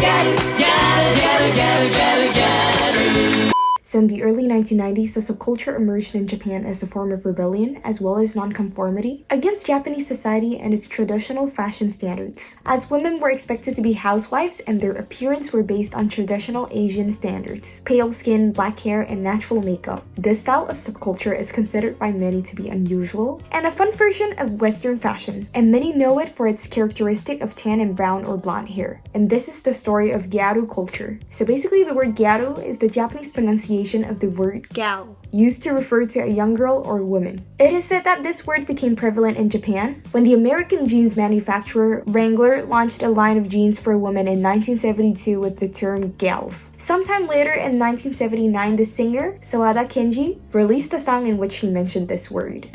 Gyaru, Gyaru, Gyaru, Gyaru, Gyaru, Gyaru. So in the early 1990s, the subculture emerged in Japan as a form of rebellion as well as nonconformity against Japanese society and its traditional fashion standards, as women were expected to be housewives and their appearance were based on traditional Asian standards: pale skin, black hair, and natural makeup. This style of subculture is considered by many to be unusual and a fun version of Western fashion, and many know it for its characteristic of tan and brown or blonde hair. And this is the story of Gyaru culture. So basically, the word Gyaru is the Japanese pronunciation of the word gal, used to refer to a young girl or woman. It is said that this word became prevalent in Japan when the American jeans manufacturer Wrangler launched a line of jeans for women in 1972 with the term gals. Sometime later in 1979, the singer Sawada Kenji released a song in which he mentioned this word.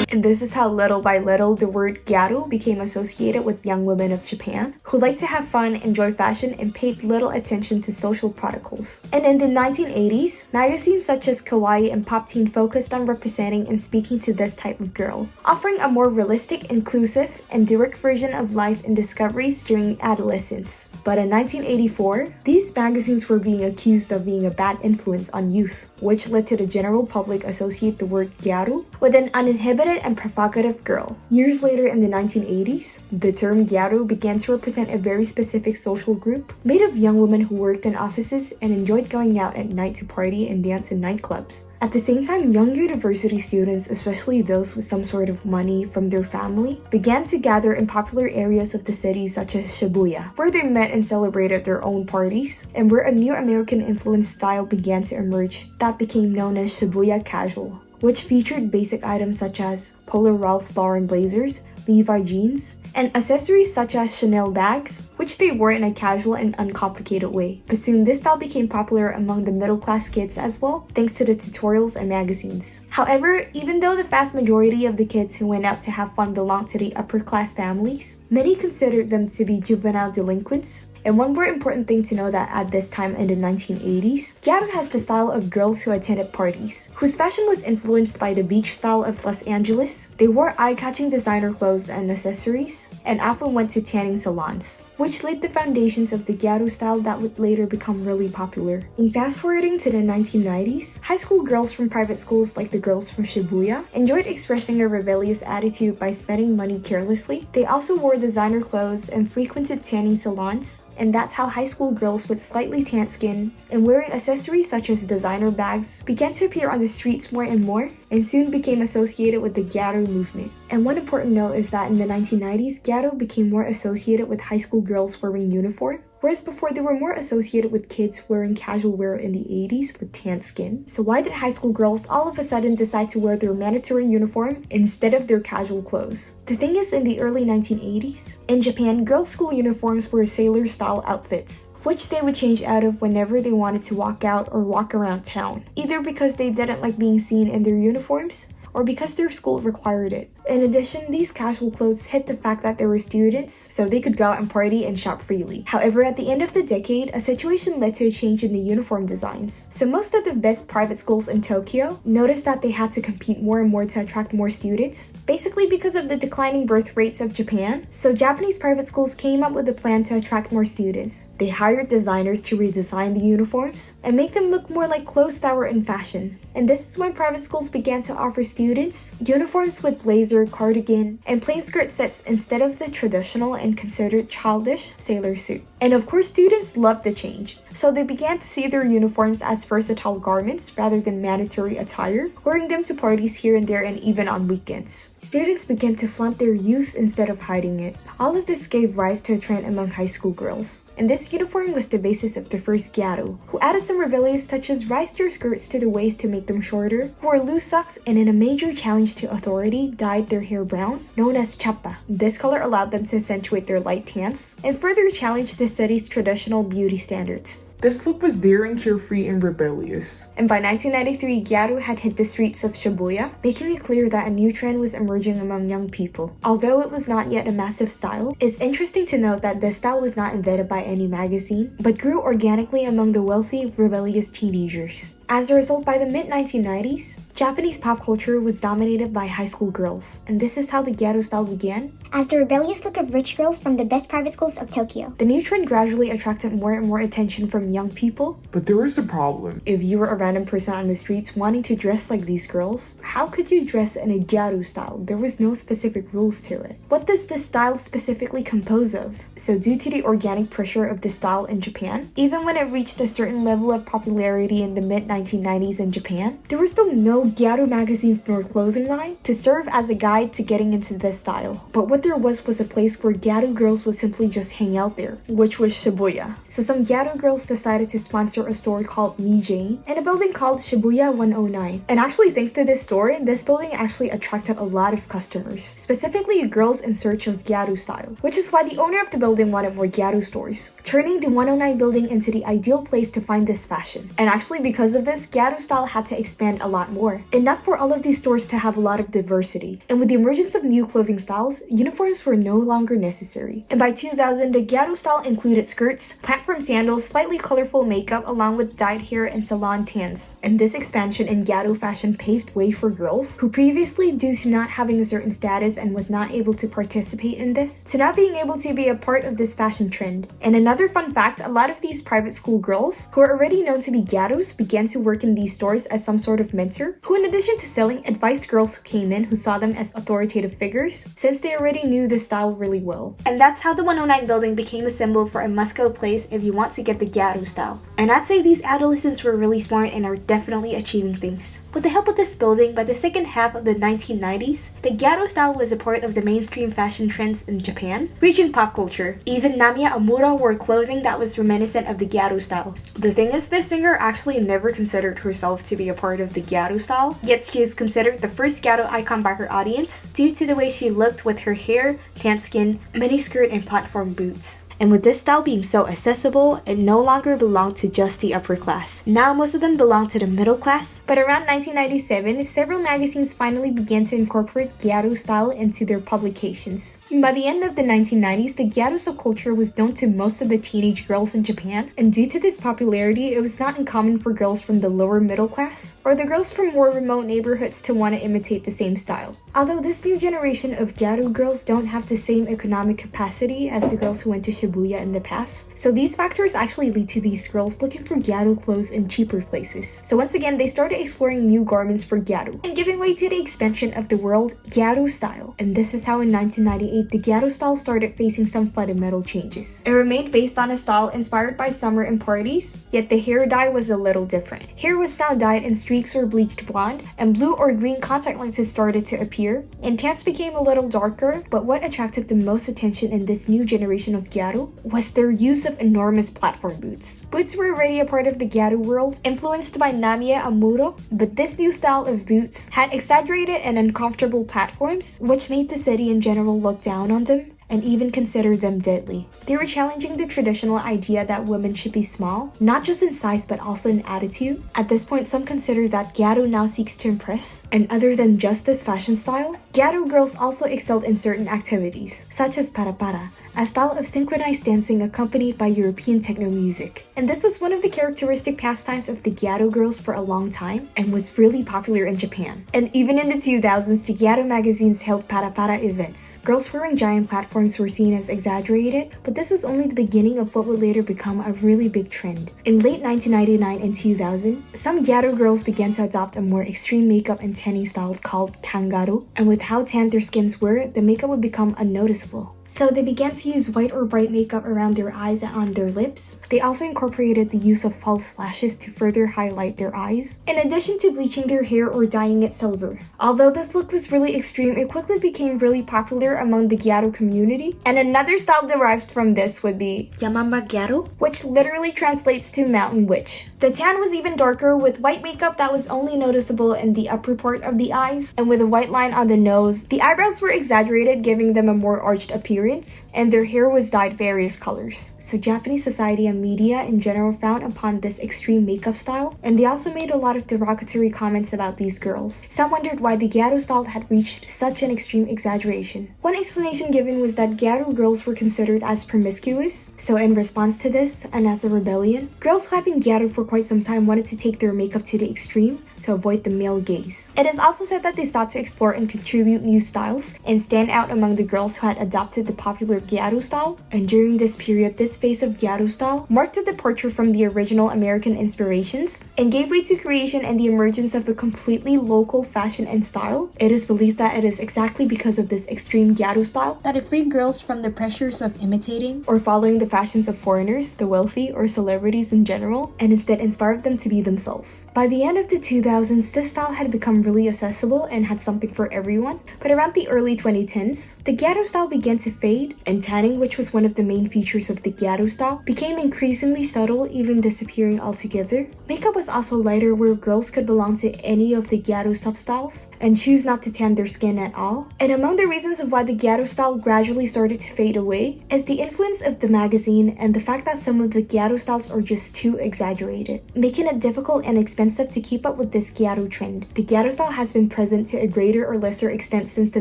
And this is how little by little the word gyaru became associated with young women of Japan who liked to have fun, enjoy fashion, and paid little attention to social protocols. And in the 1980s, magazines such as Kawaii and Pop Teen focused on representing and speaking to this type of girl, offering a more realistic, inclusive, and direct version of life and discoveries during adolescence. But in 1984, these magazines were being accused of being a bad influence on youth, which led to the general public associate the word gyaru with an uninhibited and provocative girl. Years later in the 1980s, the term gyaru began to represent a very specific social group made of young women who worked in offices and enjoyed going out at night to party and dance in nightclubs. At the same time, young university students, especially those with some sort of money from their family, began to gather in popular areas of the city such as Shibuya, where they met and celebrated their own parties, and where a new American influence style began to emerge that became known as Shibuya casual, which featured basic items such as Polo Ralph Lauren blazers, Levi jeans, and accessories such as Chanel bags, which they wore in a casual and uncomplicated way. But soon this style became popular among the middle-class kids as well, thanks to the tutorials and magazines. However, even though the vast majority of the kids who went out to have fun belonged to the upper-class families, many considered them to be juvenile delinquents. And one more important thing to know that at this time in the 1980s, Gyaru has the style of girls who attended parties, whose fashion was influenced by the beach style of Los Angeles. They wore eye-catching designer clothes and accessories, and often went to tanning salons, which laid the foundations of the Gyaru style that would later become really popular. And fast-forwarding to the 1990s, high school girls from private schools like the girls from Shibuya enjoyed expressing a rebellious attitude by spending money carelessly. They also wore designer clothes and frequented tanning salons, and that's how high school girls with slightly tanned skin and wearing accessories such as designer bags began to appear on the streets more and more, and soon became associated with the Gyaru movement. And one important note is that in the 1990s, Gyaru became more associated with high school girls wearing uniform, whereas before they were more associated with kids wearing casual wear in the 80s with tanned skin. So why did high school girls all of a sudden decide to wear their mandatory uniform instead of their casual clothes? The thing is, in the early 1980s, in Japan, girls' school uniforms were sailor-style outfits, which they would change out of whenever they wanted to walk out or walk around town, either because they didn't like being seen in their uniforms or because their school required it. In addition, these casual clothes hid the fact that they were students, so they could go out and party and shop freely. However, at the end of the decade, a situation led to a change in the uniform designs. So most of the best private schools in Tokyo noticed that they had to compete more and more to attract more students, basically because of the declining birth rates of Japan. So Japanese private schools came up with a plan to attract more students. They hired designers to redesign the uniforms and make them look more like clothes that were in fashion. And this is when private schools began to offer students uniforms with blazer, cardigan, and plain skirt sets instead of the traditional and considered childish sailor suit. And of course, students loved the change, so they began to see their uniforms as versatile garments rather than mandatory attire, wearing them to parties here and there and even on weekends. Students began to flaunt their youth instead of hiding it. All of this gave rise to a trend among high school girls. And this uniform was the basis of the first Gyaru, who added some rebellious touches, raised their skirts to the waist to make them shorter, wore loose socks, and in a major challenge to authority, dyed their hair brown, known as chappa. This color allowed them to accentuate their light tans, and further challenged the city's traditional beauty standards. This look was daring, carefree, and rebellious. And by 1993, Gyaru had hit the streets of Shibuya, making it clear that a new trend was emerging among young people. Although it was not yet a massive style, it's interesting to note that this style was not invented by any magazine, but grew organically among the wealthy, rebellious teenagers. As a result, by the mid-1990s, Japanese pop culture was dominated by high school girls, and this is how the Gyaru style began. As the rebellious look of rich girls from the best private schools of Tokyo. The new trend gradually attracted more and more attention from young people. But there is a problem. If you were a random person on the streets wanting to dress like these girls, how could you dress in a Gyaru style? There was no specific rules to it. What does this style specifically compose of? So due to the organic pressure of this style in Japan, even when it reached a certain level of popularity in the mid-1990s in Japan, there were still no Gyaru magazines nor clothing line to serve as a guide to getting into this style. But what there was a place where Gyaru girls would simply just hang out there, which was Shibuya. So some Gyaru girls decided to sponsor a store called Me Jane in a building called Shibuya 109. And actually thanks to this store, this building actually attracted a lot of customers, specifically girls in search of Gyaru style, which is why the owner of the building wanted more Gyaru stores, turning the 109 building into the ideal place to find this fashion. And actually because of this, Gyaru style had to expand a lot more, enough for all of these stores to have a lot of diversity. And with the emergence of new clothing styles, uniforms were no longer necessary. And by 2000, the Gyaru style included skirts, platform sandals, slightly colorful makeup, along with dyed hair and salon tans. And this expansion in Gyaru fashion paved way for girls who previously, due to not having a certain status and was not able to participate in this, to now being able to be a part of this fashion trend. And another fun fact, a lot of these private school girls who are already known to be Gyarus began to work in these stores as some sort of mentor, who in addition to selling, advised girls who came in who saw them as authoritative figures, since they already knew the style really well. And that's how the 109 building became a symbol for a must-go place if you want to get the Gyaru style. And I'd say these adolescents were really smart and are definitely achieving things. With the help of this building, by the second half of the 1990s, the Gyaru style was a part of the mainstream fashion trends in Japan, reaching pop culture. Even Namiya Amuro wore clothing that was reminiscent of the Gyaru style. The thing is, this singer actually never considered herself to be a part of the Gyaru style, yet she is considered the first Gyaru icon by her audience due to the way she looked with her hair, tan skin, miniskirt, and platform boots. And with this style being so accessible, it no longer belonged to just the upper class. Now most of them belong to the middle class. But around 1997, several magazines finally began to incorporate Gyaru style into their publications. By the end of the 1990s, the Gyaru subculture was known to most of the teenage girls in Japan, and due to this popularity, it was not uncommon for girls from the lower middle class or the girls from more remote neighborhoods to want to imitate the same style. Although this new generation of Gyaru girls don't have the same economic capacity as the girls who went to Shibuya in the past, so these factors actually lead to these girls looking for Gyaru clothes in cheaper places. So once again, they started exploring new garments for Gyaru and giving way to the expansion of the world Gyaru style. And this is how in 1998, the Gyaru style started facing some fundamental changes. It remained based on a style inspired by summer and parties, yet the hair dye was a little different. Hair was now dyed in streaks or bleached blonde, and blue or green contact lenses started to appear, and tans became a little darker. But what attracted the most attention in this new generation of Gyaru was their use of enormous platform boots. Boots were already a part of the Gyaru world, influenced by Namiya Amuro, but this new style of boots had exaggerated and uncomfortable platforms, which made the city in general look down on them and even consider them deadly. They were challenging the traditional idea that women should be small, not just in size but also in attitude. At this point, some consider that Gyaru now seeks to impress, and other than just this fashion style, Gyaru girls also excelled in certain activities, such as para, a style of synchronized dancing accompanied by European techno music. And this was one of the characteristic pastimes of the Gyaru girls for a long time and was really popular in Japan. And even in the 2000s, the Gyaru magazines held para events. Girls wearing giant platforms were seen as exaggerated, but this was only the beginning of what would later become a really big trend. In late 1999 and 2000, some Gyaru girls began to adopt a more extreme makeup and tanning style called tangaru, and with how tanned their skins were, the makeup would become unnoticeable. So they began to use white or bright makeup around their eyes and on their lips. They also incorporated the use of false lashes to further highlight their eyes, in addition to bleaching their hair or dyeing it silver. Although this look was really extreme, it quickly became really popular among the Gyaru community. And another style derived from this would be Yamamba Gyaru, which literally translates to mountain witch. The tan was even darker, with white makeup that was only noticeable in the upper part of the eyes, and with a white line on the nose. The eyebrows were exaggerated, giving them a more arched appearance. appearance, and their hair was dyed various colors. So Japanese society and media in general frowned upon this extreme makeup style, and they also made a lot of derogatory comments about these girls. Some wondered why the Gyaru style had reached such an extreme exaggeration. One explanation given was that Gyaru girls were considered as promiscuous, so in response to this, and as a rebellion, girls who had been Gyaru for quite some time wanted to take their makeup to the extreme to avoid the male gaze. It is also said that they sought to explore and contribute new styles and stand out among the girls who had adopted the popular Gyaru style, and during this period, this phase of Gyaru style marked a departure from the original American inspirations and gave way to creation and the emergence of a completely local fashion and style. It is believed that it is exactly because of this extreme Gyaru style that it freed girls from the pressures of imitating or following the fashions of foreigners, the wealthy, or celebrities in general, and instead inspired them to be themselves. By the end of the 2000s, this style had become really accessible and had something for everyone, but around the early 2010s, the Gyaru style began to fade, and tanning, which was one of the main features of the Gyaru style, became increasingly subtle, even disappearing altogether. Makeup was also lighter, where girls could belong to any of the Gyaru substyles and choose not to tan their skin at all. And among the reasons of why the Gyaru style gradually started to fade away is the influence of the magazine and the fact that some of the Gyaru styles are just too exaggerated, making it difficult and expensive to keep up with this Gyaru trend. The Gyaru style has been present to a greater or lesser extent since the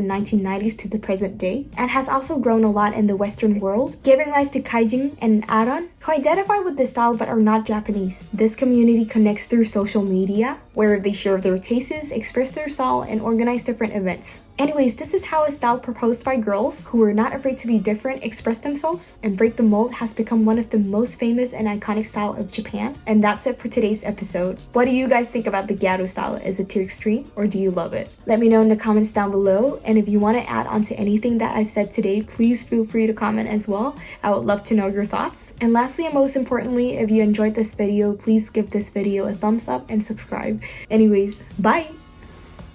1990s to the present day, and has also grown a lot in the Western world, giving rise to kaijin and aran, who identify with this style but are not Japanese. This community connects through social media, where they share their tastes, express their style, and organize different events. Anyways, this is how a style proposed by girls who were not afraid to be different express themselves and break the mold has become one of the most famous and iconic style of Japan. And that's it for today's episode. What do you guys think about the Gyaru style? Is it too extreme or do you love it? Let me know in the comments down below, and if you want to add on to anything that I've said today, please feel free to comment as well. I would love to know your thoughts. And lastly and most importantly, if you enjoyed this video, please give this video a thumbs up and subscribe. Anyways, bye!